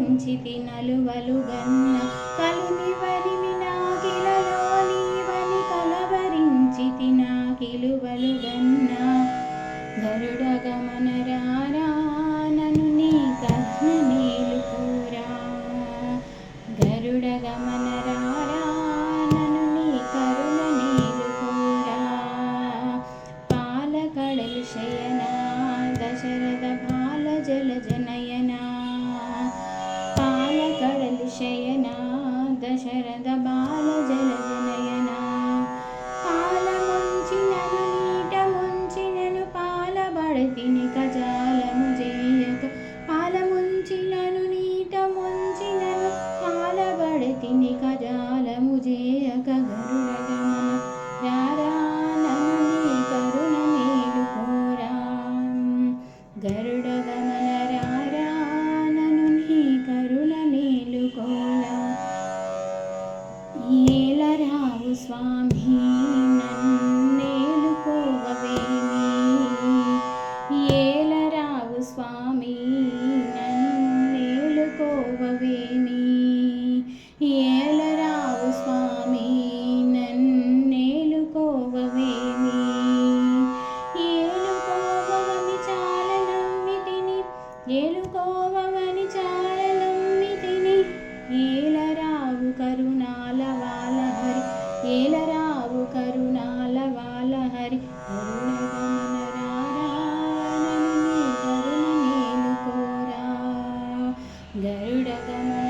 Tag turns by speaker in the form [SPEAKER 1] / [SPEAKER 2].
[SPEAKER 1] కలవరించితి నలువలుగన్న కలునివరిమి నాకిలలో నీవని కలవరించితి నాకిలువలుగన్న గరుడ గమన రారా నను నీ కరుణ మేలుకోరా గరుడ గమన రారా నను నీ కరుణ మేలుకోరా పాలకడలు శయనా దశరథ బాల జల జనయనా పాలకడలు శయనా దశరథ బాల జల జనయనా పాల ముంచినను నీట ముంచినను పాలబడతిని కజాలము చేయక పాల ముంచినను నీట ముంచినను పాలబడతిని కజాలము చేయక గరుడ గమన రారా నను నీ కరుణ మేలుకోరా గరుడ గమన రారా నను నీ కరుణ మేలుకోరా ఏలరావు స్వామి నన్నేలుకోవవేమి ఏలరావు స్వామి నన్నేలుకోవవేమి ఏలరావు స్వామి నన్నేలుకోవవేమి ఏలుకోవని చాలా నమ్మితిని ఏలుకోవని చాలా నమ్మితిని ఏలరావు కరుణాల వాల హరి ఏలరావు కరుణాల వాల హరి కరుణ గమన రారా నను నీ కరుణ మేలుకోరా గరుడ గమన